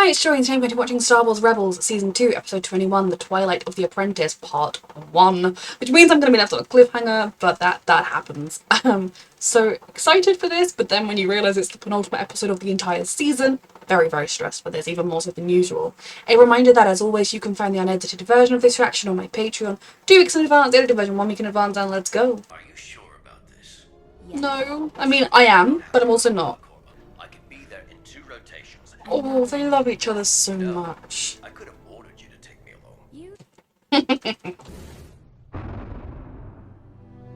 Tonight's showing is going to be watching Star Wars Rebels Season 2, Episode 21, The Twilight of the Apprentice, Part 1. Which means I'm going to be left on a cliffhanger, but that happens. So excited for this, but then when you realise it's the penultimate episode of the entire season, very, very stressed for this, even more so than usual. A reminder that, as always, you can find the unedited version of this reaction on my Patreon 2 weeks in advance, the edited version 1 week in advance, and let's go. Are you sure about this? No. I mean, I am, but I'm also not. I could be there in 2 rotations. Oh, they love each other so much. I could have ordered you to take me along.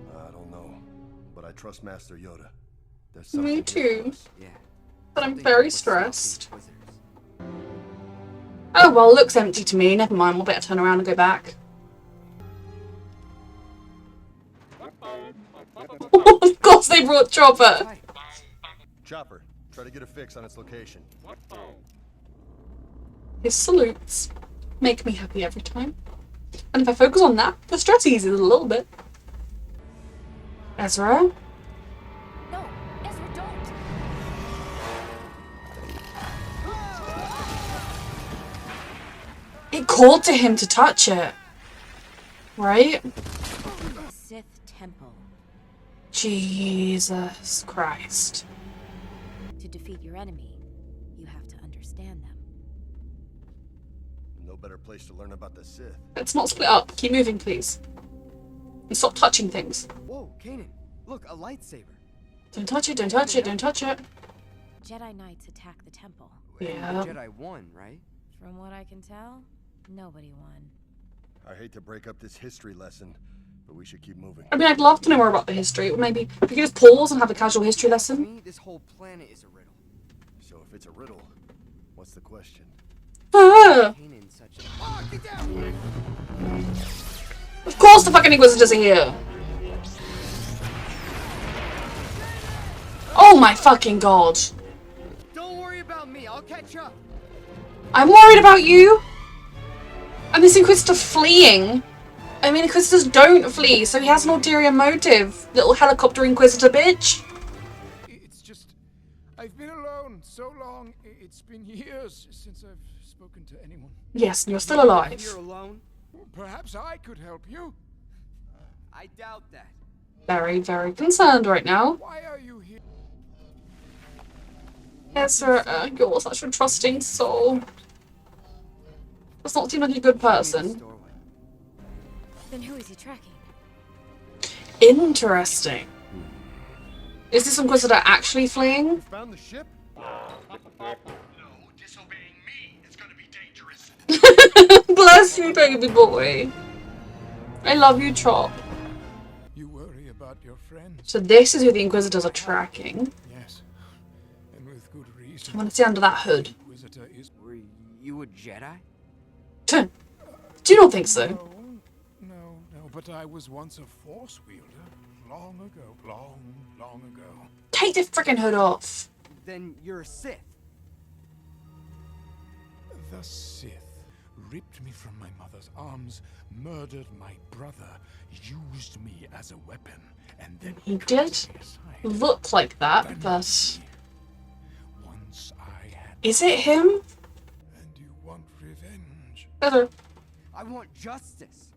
I don't know, but I trust Master Yoda. There's Me something too. Yeah. But I'm very stressed. Oh, well, it looks empty to me. Never mind, we'll better turn around and go back. Of course they brought Chopper! Chopper, try to get a fix on its location. His salutes make me happy every time. And if I focus on that, the stress eases a little bit. Ezra? No, Ezra, don't. It called to him to touch it. Right? Sith Temple. Jesus Christ. To defeat your enemy, you have to understand them. No better place to learn about the Sith. Let's not split up. Keep moving, please. And stop touching things. Whoa, Kanan! Look, a lightsaber. Don't touch it, don't touch it, don't touch it. Jedi Knights attack the temple. Yeah. The Jedi won, right? From what I can tell, nobody won. I hate to break up this history lesson, but we should keep moving. I mean, I'd love to know more about the history. Or maybe we could just pause and have a casual history To lesson. me, this whole planet is a riddle. So if it's a riddle, what's the question? Ah! Kanan's such a... Oh, get down! Of course the fucking Inquisitors are here! Oh my fucking god. Don't worry about me, I'll catch up. I'm worried about you! And this Inquisitor fleeing. I mean, Inquisitors don't flee, so he has an ulterior motive. Little helicopter Inquisitor bitch. It's just, I've been alone so long. It's been years since I've spoken to anyone. Yes, and you're still alive. You're alone? Perhaps I could help you. I doubt that. Very, very concerned right now. Why are you here? Ezra, you're such a trusting soul. Does not seem like a good person. Then who is he tracking? Interesting. Is this Inquisitor actually fleeing? Found the ship? No, disobeying me is gonna be dangerous. Bless you, baby boy. I love you, Chop. You worry about your friends. So this is who the Inquisitors are tracking. Yes, and with good I reason. want to see under that hood. Inquisitor is... Were you a Jedi? Do you not think so? No, but I was once a Force wielder. Long ago, long ago. Take the freaking hood off. Then you're a Sith. The Sith ripped me from my mother's arms, murdered my brother, used me as a weapon, and then He cast did me aside. look like that, Then but once I had, is it him? and you want revenge? Ezra, I want justice.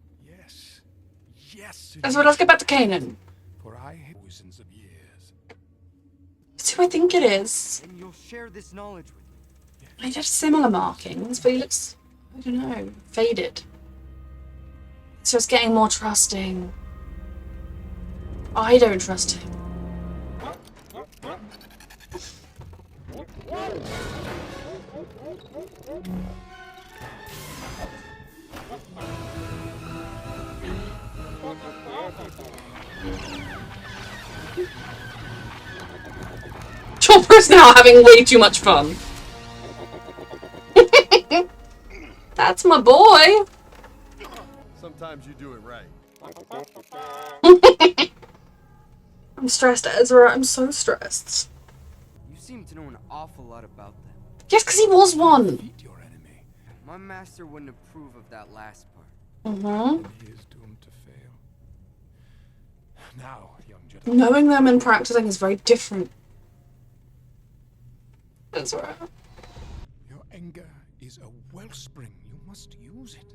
Yes. Ezra, let's get back to Kanan. For I had thousands of years. It's who I think it is. And you'll share this knowledge with me. He had similar markings, but he looks, I don't know, faded. So it's getting more trusting. I don't trust him. Chopper's now having way too much fun. That's my boy. Sometimes you do it right. I'm stressed, Ezra. I'm so stressed. You seem to know an awful lot about them. Yes, because he was one. Defeat your enemy. My master wouldn't approve of that last part. Mm-hmm. He is doomed to fail. Now, young Jedi. Knowing them and practicing is very different. Ezra. Your anger is a wellspring. You must use it.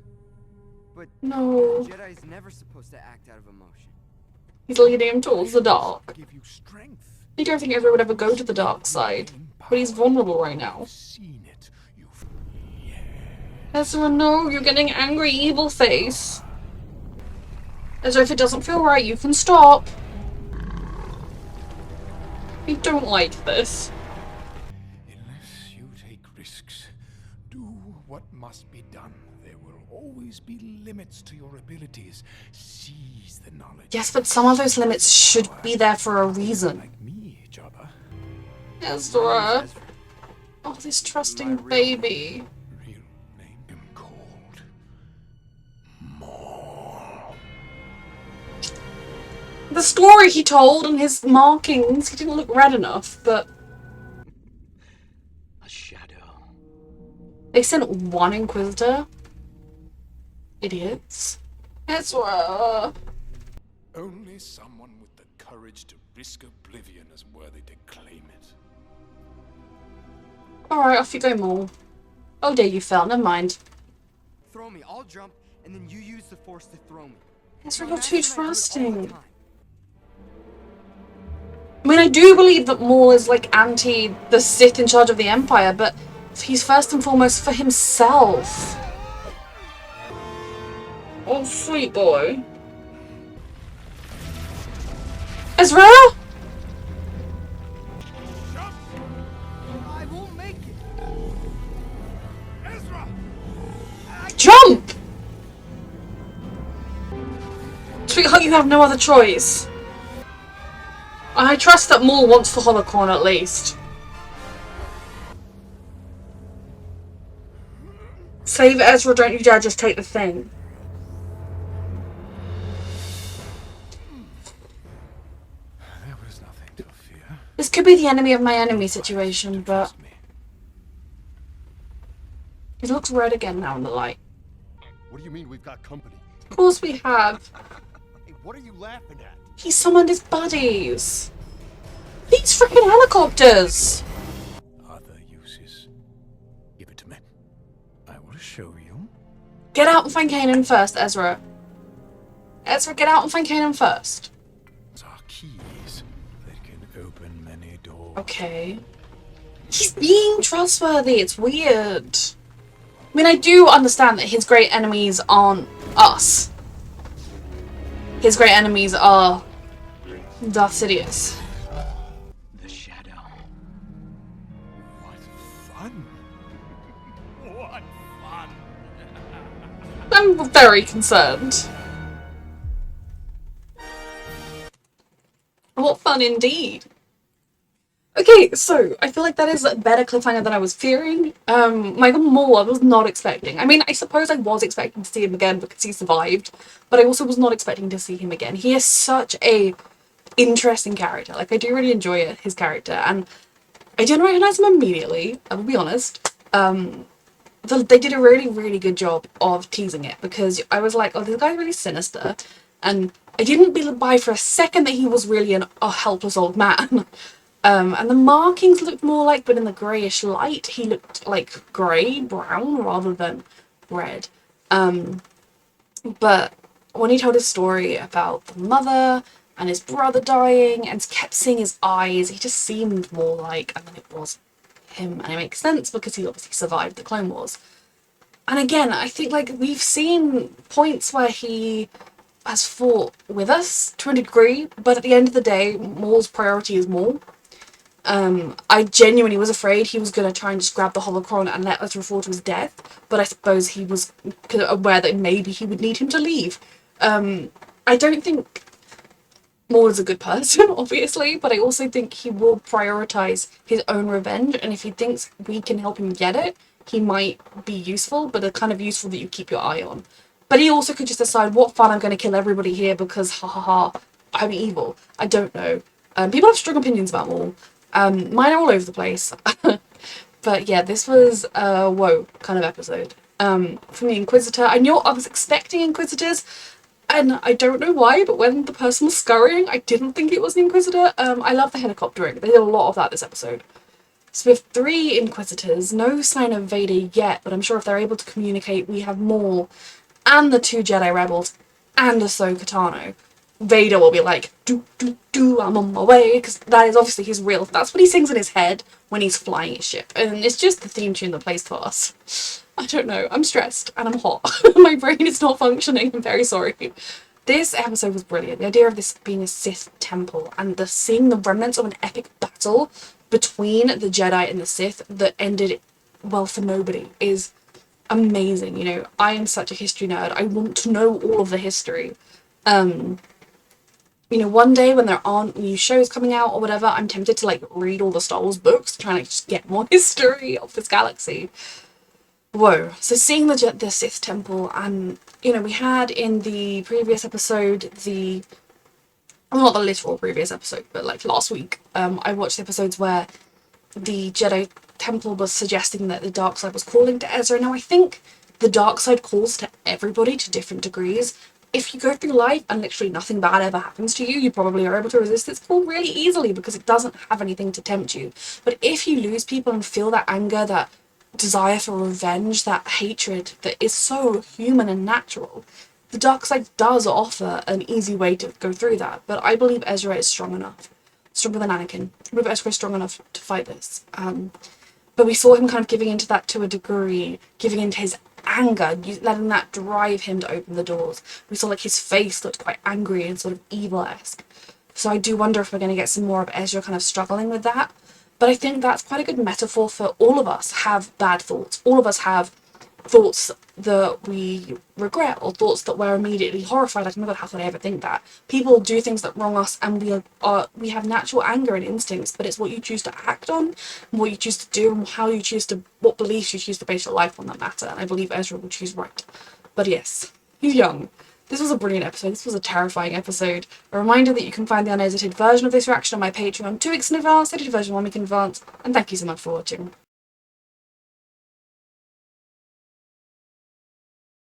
But No. Jedi's never supposed to act out of emotion. He's leading him towards the dark. Give you strength. I don't think Ezra would ever go to the dark side, but he's vulnerable right now. You've seen it. You've... Ezra, no, you're getting angry, evil face. Ezra, if it doesn't feel right, you can stop. I don't like this. Unless you take risks, do what must be done. There will always be limits to your abilities. Seize the knowledge. Yes, but some of those limits should be there for a reason. Like me, Jabba. Ezra. Oh, this trusting baby. Real name him called Maul. The story he told and his markings, he didn't look red enough, but A shadow. they sent one Inquisitor? Idiots. Ezra. Only someone with the courage to risk oblivion is worthy to claim it. Alright, off you go, Maul. Oh dear, you fell. Never mind. Throw me, I'll jump, and then you use the Force to throw me. Ezra, My you're too master and I do it all the trusting. time. I mean, I do believe that Maul is like anti the Sith in charge of the Empire, but he's first and foremost for himself. Oh, sweet boy. Ezra? I won't make it. Ezra! Jump! Sweetheart, you have no other choice. I trust that Maul wants the holocron at least. Save Ezra, don't you dare just take the thing. There was nothing to fear. This could be the enemy of my enemy situation, but Trust me. it looks red again now in the light. What do you mean we've got company? Of course we have. Hey, what are you laughing at? He summoned his buddies. These freaking helicopters. Other uses. Give it to me. I will show you. Get out and find Kanan first, Ezra. Ezra, get out and find Kanan first. These are keys that can open many doors. Okay. He's being trustworthy. It's weird. I mean, I do understand that his great enemies aren't us. His great enemies are Darth Sidious. The shadow. What fun! What fun! I'm very concerned. What fun indeed. Okay, so I feel like that is a better cliffhanger than I was fearing. Michael Moore I was not expecting. I mean, I suppose I was expecting to see him again because he survived, but I also was not expecting to see him again. He is such a interesting character. Like, I do really enjoy it, his character, and I didn't recognize him immediately, I will be honest. They did a really, really good job of teasing it because I was like, oh, this guy's really sinister, and I didn't buy for a second that he was really a helpless old man. And the markings looked more like, but in the greyish light, he looked like grey, brown, rather than red. But when he told his story about the mother and his brother dying and kept seeing his eyes, he just seemed more like, and then it was him. And it makes sense because he obviously survived the Clone Wars. And again, I think like we've seen points where he has fought with us to a degree, but at the end of the day, Maul's priority is Maul. I genuinely was afraid he was going to try and just grab the holocron and let Ezra fall to his death, but I suppose he was aware that maybe he would need him to leave. I don't think Maul is a good person, obviously, but I also think he will prioritise his own revenge, and if he thinks we can help him get it, he might be useful, but the kind of useful that you keep your eye on. But he also could just decide, what fun, I'm going to kill everybody here because, ha ha ha, I'm evil. I don't know. People have strong opinions about Maul. Mine are all over the place. But yeah, this was a whoa kind of episode. From the Inquisitor. I knew I was expecting Inquisitors, and I don't know why, but when the person was scurrying, I didn't think it was the Inquisitor. I love the helicoptering. They did a lot of that this episode. So we have 3 Inquisitors, no sign of Vader yet, but I'm sure if they're able to communicate, we have more, and the 2 Jedi Rebels, and Ahsoka Tano. Vader will be like, do, do, do, I'm on my way, because that is obviously his real, that's what he sings in his head when he's flying his ship, and it's just the theme tune that plays for us. I don't know, I'm stressed, and I'm hot. My brain is not functioning, I'm very sorry. This episode was brilliant. The idea of this being a Sith temple, and seeing the remnants of an epic battle between the Jedi and the Sith that ended well for nobody is amazing. You know, I am such a history nerd. I want to know all of the history. You know, one day when there aren't new shows coming out or whatever, I'm tempted to like read all the Star Wars books, trying to just get more history of this galaxy. Whoa. So seeing the Sith temple, and you know, we had in the previous episode well, not the literal previous episode, but like last week, I watched episodes where the Jedi Temple was suggesting that the dark side was calling to Ezra. Now I think the dark side calls to everybody to different degrees. If you go through life and literally nothing bad ever happens to you, you probably are able to resist its call really easily because it doesn't have anything to tempt you. But if you lose people and feel that anger, that desire for revenge, that hatred that is so human and natural, the dark side does offer an easy way to go through that. But I believe Ezra is strong enough. Stronger than Anakin. I believe Ezra is strong enough to fight this. But we saw him kind of giving into that to a degree, giving into his anger, letting that drive him to open the doors. We saw like his face looked quite angry and sort of evil-esque. So I do wonder if we're going to get some more of Ezra kind of struggling with that. But I think that's quite a good metaphor for all of us have bad thoughts. All of us have thoughts that we regret, or thoughts that we're immediately horrified, like, oh my god, how could I ever think that? People do things that wrong us, and we have natural anger and instincts, but it's what you choose to act on, and what you choose to do, and how you choose to, what beliefs you choose to base your life on that matter, and I believe Ezra will choose right. But yes, he's young. This was a brilliant episode. This was a terrifying episode. A reminder that you can find the unedited version of this reaction on my Patreon 2 weeks in advance, edited version 1 week in advance, and thank you so much for watching.